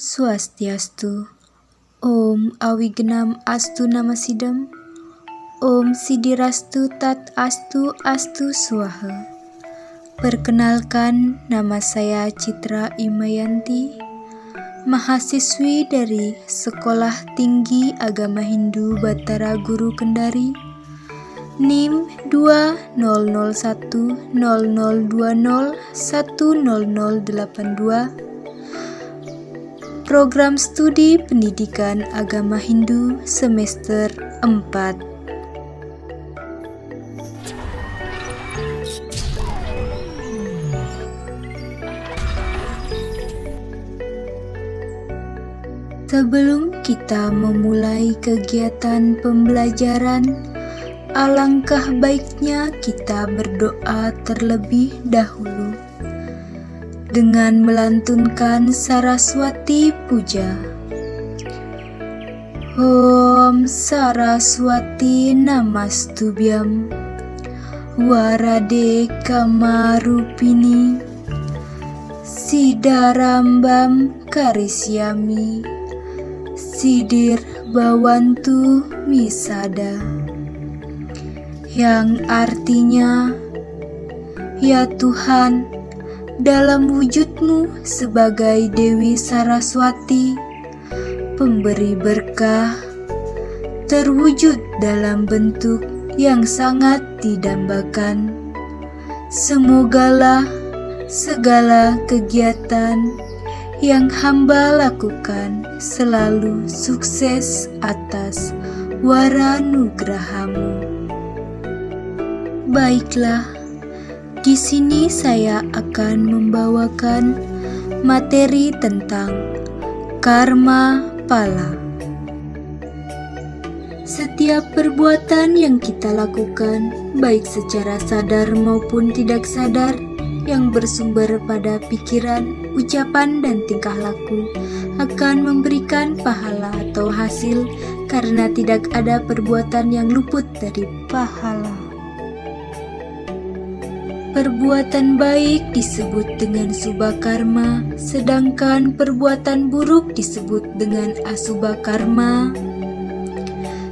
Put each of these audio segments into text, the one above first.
Swastiastu. Om Awignam Astu Namasidam. Om Sidirastu Tat Astu Astu Swaha. Perkenalkan, nama saya Citra Imayanti, mahasiswi dari Sekolah Tinggi Agama Hindu Batara Guru Kendari, NIM 20010020100082, Program Studi Pendidikan Agama Hindu semester 4. Sebelum kita memulai kegiatan pembelajaran, alangkah baiknya kita berdoa terlebih dahulu dengan melantunkan Saraswati Puja. Om Saraswati Namastubhyam Warade Kamarupini Sidarambam Karisyami Sidir Bawantu Misada, yang artinya, ya Tuhan, dalam wujudmu sebagai Dewi Saraswati, pemberi berkah, terwujud dalam bentuk yang sangat didambakan. Semogalah segala kegiatan yang hamba lakukan selalu sukses atas waranugrahamu. Baiklah, di sini saya akan membawakan materi tentang karma pala. Setiap perbuatan yang kita lakukan, baik secara sadar maupun tidak sadar, yang bersumber pada pikiran, ucapan, dan tingkah laku, akan memberikan pahala atau hasil, karena tidak ada perbuatan yang luput dari pahala. Perbuatan baik disebut dengan subha karma, sedangkan perbuatan buruk disebut dengan asubha karma.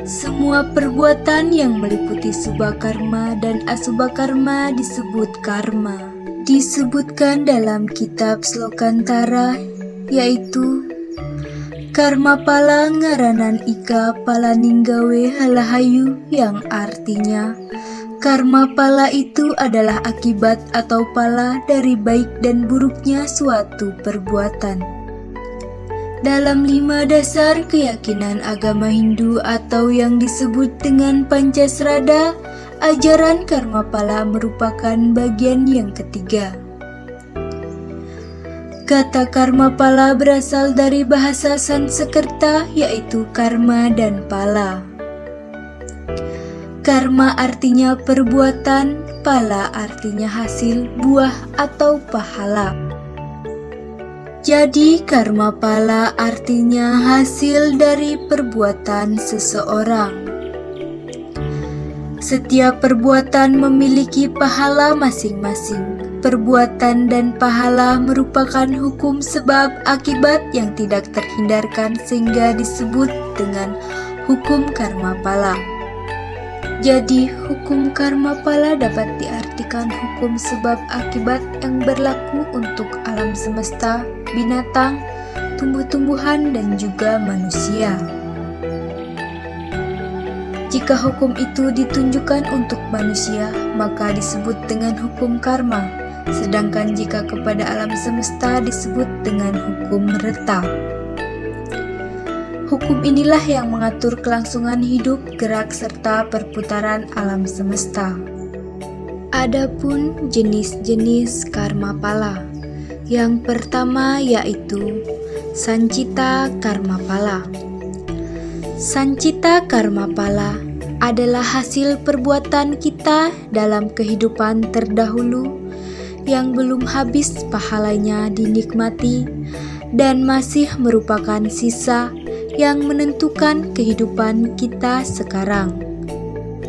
Semua perbuatan yang meliputi subha karma dan asubha karma disebut karma. Disebutkan dalam kitab Slokantara, yaitu karma pala ngaranan ika pala ninggawe halahayu, yang artinya karma pala itu adalah akibat atau pala dari baik dan buruknya suatu perbuatan. Dalam 5 dasar keyakinan agama Hindu atau yang disebut dengan Pancasrada, ajaran karma pala merupakan bagian yang ketiga. Kata karma pala berasal dari bahasa Sanskerta, yaitu karma dan pala. Karma artinya perbuatan, pala artinya hasil, buah atau pahala. Jadi karma pala artinya hasil dari perbuatan seseorang. Setiap perbuatan memiliki pahala masing-masing. Perbuatan dan pahala merupakan hukum sebab akibat yang tidak terhindarkan, sehingga disebut dengan hukum karma pala. Jadi, hukum karma pala dapat diartikan hukum sebab akibat yang berlaku untuk alam semesta, binatang, tumbuh-tumbuhan, dan juga manusia. Jika hukum itu ditunjukkan untuk manusia, maka disebut dengan hukum karma, sedangkan jika kepada alam semesta disebut dengan hukum reta. Hukum inilah yang mengatur kelangsungan hidup, gerak, serta perputaran alam semesta. Adapun jenis-jenis karma pala. Yang pertama yaitu Sancita karma pala. Sancita karma pala adalah hasil perbuatan kita dalam kehidupan terdahulu yang belum habis pahalanya dinikmati dan masih merupakan sisa yang menentukan kehidupan kita sekarang.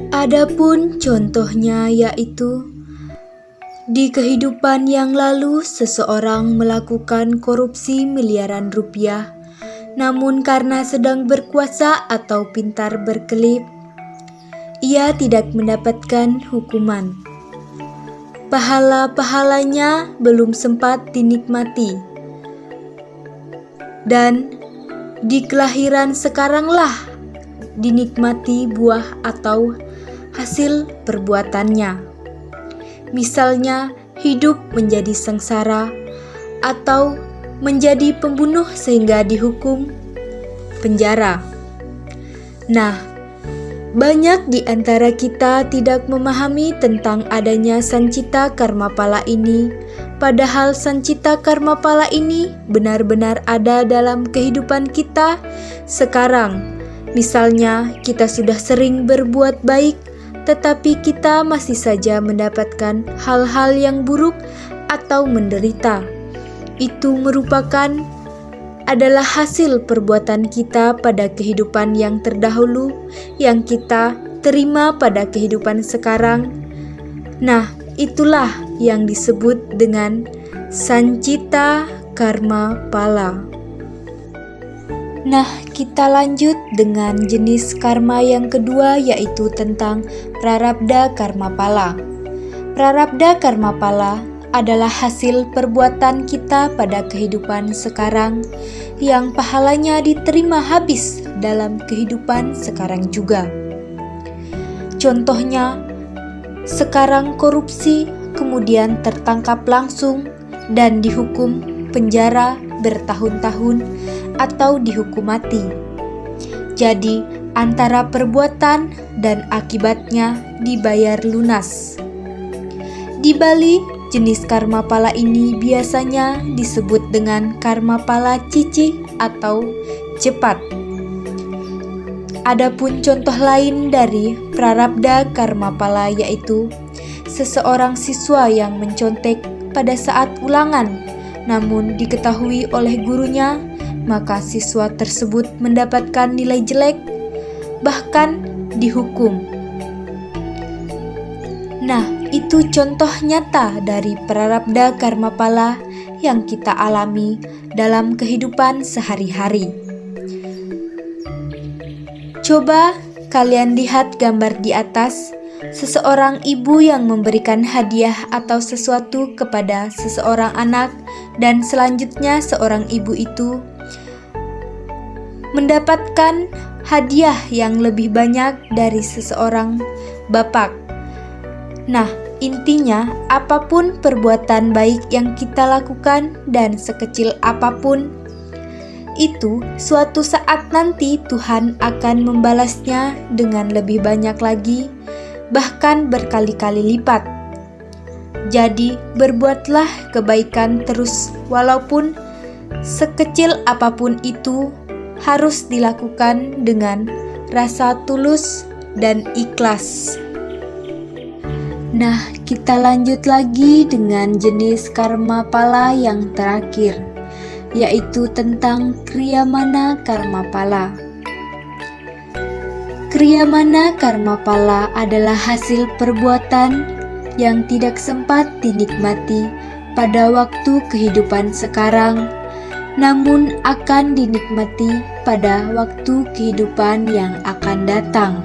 Adapun contohnya yaitu di kehidupan yang lalu seseorang melakukan korupsi miliaran rupiah namun karena sedang berkuasa atau pintar berkelip, ia tidak mendapatkan hukuman. Pahala-pahalanya belum sempat dinikmati, dan di kelahiran sekaranglah dinikmati buah atau hasil perbuatannya. Misalnya hidup menjadi sengsara atau menjadi pembunuh sehingga dihukum penjara. Nah, banyak di antara kita tidak memahami tentang adanya sancita karma pala ini, padahal sancita karma pala ini benar-benar ada dalam kehidupan kita sekarang. Misalnya, kita sudah sering berbuat baik, tetapi kita masih saja mendapatkan hal-hal yang buruk atau menderita. Itu adalah hasil perbuatan kita pada kehidupan yang terdahulu yang kita terima pada kehidupan sekarang. Nah, itulah yang disebut dengan sancita karma pala. Nah, kita lanjut dengan jenis karma yang kedua, yaitu tentang prarabdha karma pala. Prarabdha karma pala adalah hasil perbuatan kita pada kehidupan sekarang yang pahalanya diterima habis dalam kehidupan sekarang juga. Contohnya, sekarang korupsi kemudian tertangkap langsung dan dihukum penjara bertahun-tahun atau dihukum mati. Jadi, antara perbuatan dan akibatnya dibayar lunas. Di Bali, jenis karma pala ini biasanya disebut dengan karma pala cicih atau cepat. Adapun contoh lain dari prarabdha karma pala yaitu seseorang siswa yang mencontek pada saat ulangan, namun diketahui oleh gurunya, maka siswa tersebut mendapatkan nilai jelek, bahkan dihukum. Nah, itu contoh nyata dari prarabdha karma pala yang kita alami dalam kehidupan sehari-hari. Coba kalian lihat gambar di atas, seseorang ibu yang memberikan hadiah atau sesuatu kepada seseorang anak, dan selanjutnya seorang ibu itu mendapatkan hadiah yang lebih banyak dari seseorang bapak. Nah, intinya apapun perbuatan baik yang kita lakukan dan sekecil apapun itu, suatu saat nanti Tuhan akan membalasnya dengan lebih banyak lagi, bahkan berkali-kali lipat. Jadi, berbuatlah kebaikan terus, walaupun sekecil apapun itu harus dilakukan dengan rasa tulus dan ikhlas. Nah, kita lanjut lagi dengan jenis karma pala yang terakhir, yaitu tentang kriyamana karma pala. Kriyamana karma pala adalah hasil perbuatan yang tidak sempat dinikmati pada waktu kehidupan sekarang, namun akan dinikmati pada waktu kehidupan yang akan datang.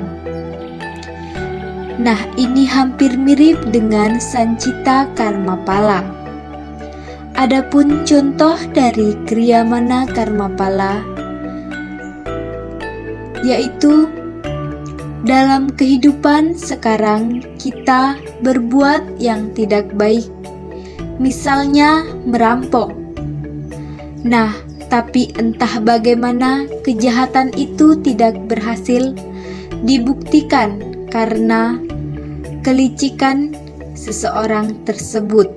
Nah, ini hampir mirip dengan sancita karma pala. Adapun contoh dari kriyamana karma pala yaitu dalam kehidupan sekarang kita berbuat yang tidak baik, misalnya merampok. Nah, tapi entah bagaimana kejahatan itu tidak berhasil dibuktikan karena kelicikan seseorang tersebut.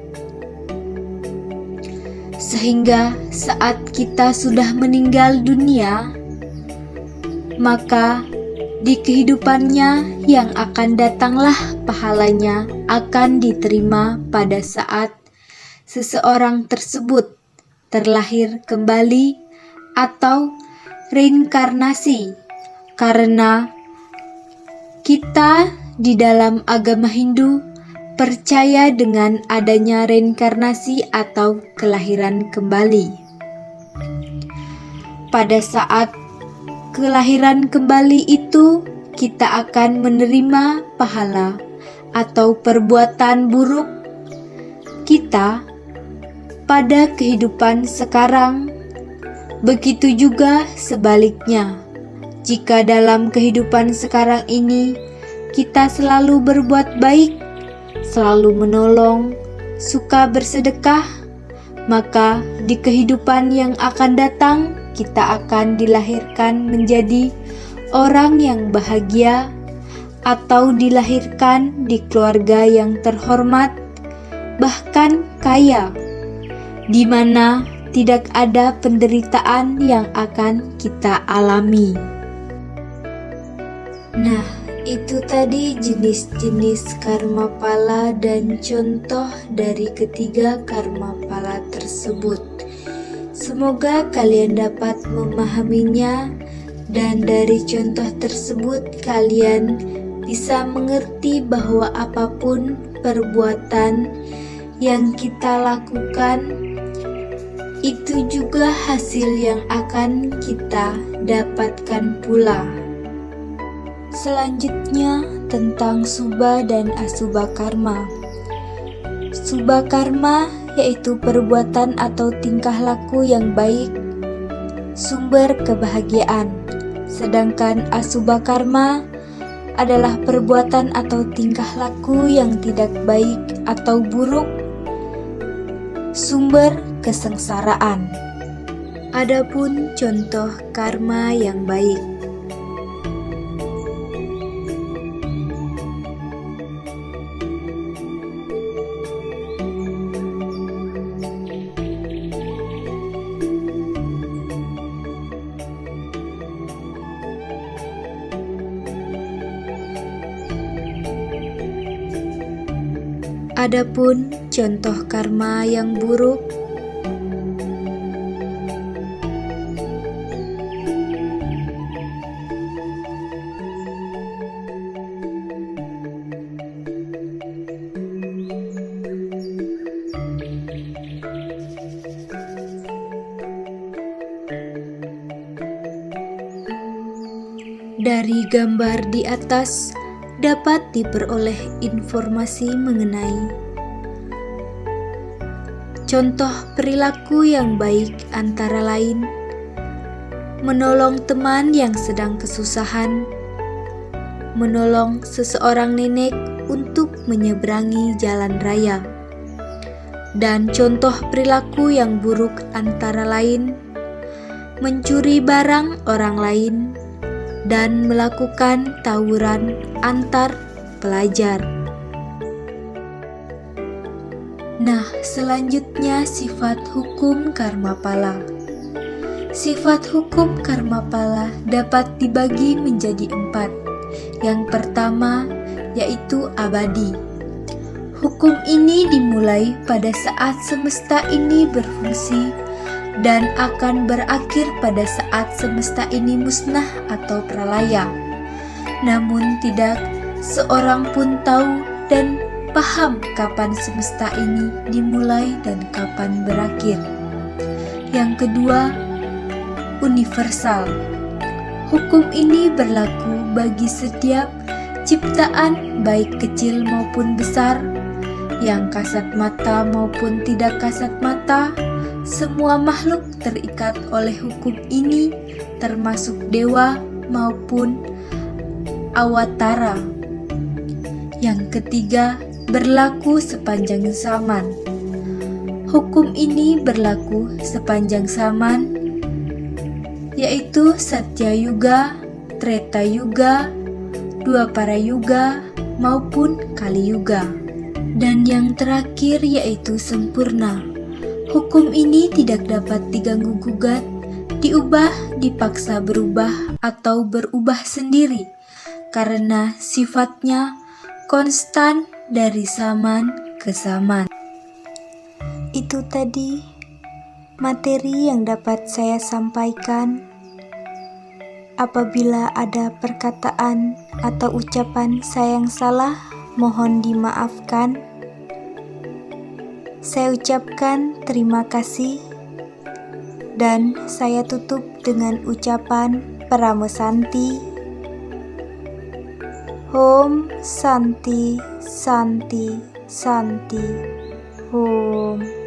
Sehingga saat kita sudah meninggal dunia, maka di kehidupannya yang akan datanglah pahalanya akan diterima pada saat seseorang tersebut terlahir kembali atau reinkarnasi, karena kita di dalam agama Hindu percaya dengan adanya reinkarnasi atau kelahiran kembali. pada saat kelahiran kembali itu kita akan menerima pahala atau perbuatan buruk kita pada kehidupan sekarang. Begitu juga sebaliknya, jika dalam kehidupan sekarang ini kita selalu berbuat baik, selalu menolong, suka bersedekah, maka di kehidupan yang akan datang kita akan dilahirkan menjadi orang yang bahagia atau dilahirkan di keluarga yang terhormat, bahkan kaya, di mana tidak ada penderitaan yang akan kita alami. Nah, itu tadi jenis-jenis karma pala dan contoh dari ketiga karma pala tersebut. Semoga kalian dapat memahaminya, dan dari contoh tersebut kalian bisa mengerti bahwa apapun perbuatan yang kita lakukan itu juga hasil yang akan kita dapatkan pula. Selanjutnya tentang subha dan asubha karma. Subha karma yaitu perbuatan atau tingkah laku yang baik, sumber kebahagiaan. Sedangkan asubha karma adalah perbuatan atau tingkah laku yang tidak baik atau buruk, sumber kesengsaraan. Adapun contoh karma yang baik. Adapun contoh karma yang buruk, dari gambar di atas dapat diperoleh informasi mengenai contoh perilaku yang baik, antara lain menolong teman yang sedang kesusahan, menolong seseorang nenek untuk menyeberangi jalan raya. Dan contoh perilaku yang buruk antara lain mencuri barang orang lain dan melakukan tawuran antar pelajar. Nah, selanjutnya sifat hukum karma pala. Sifat hukum karma pala dapat dibagi menjadi 4. Yang pertama yaitu abadi. Hukum ini dimulai pada saat semesta ini berfungsi dan akan berakhir pada saat semesta ini musnah atau pralaya. Namun tidak seorang pun tahu dan paham kapan semesta ini dimulai dan kapan berakhir. Yang kedua, universal. Hukum ini berlaku bagi setiap ciptaan baik kecil maupun besar, yang kasat mata maupun tidak kasat mata. Semua makhluk terikat oleh hukum ini, termasuk dewa maupun awatara. Yang ketiga, berlaku sepanjang zaman. Hukum ini berlaku sepanjang zaman, yaitu Satya Yuga, Treta Yuga, Dwapara Yuga, maupun Kali Yuga. Dan yang terakhir yaitu sempurna. Hukum ini tidak dapat diganggu-gugat, diubah, dipaksa berubah, atau berubah sendiri, karena sifatnya konstan dari zaman ke zaman. Itu tadi materi yang dapat saya sampaikan. Apabila ada perkataan atau ucapan saya yang salah, mohon dimaafkan. Saya ucapkan terima kasih Dan saya tutup dengan ucapan Paramesanti. Om Santi Santi Santi Om.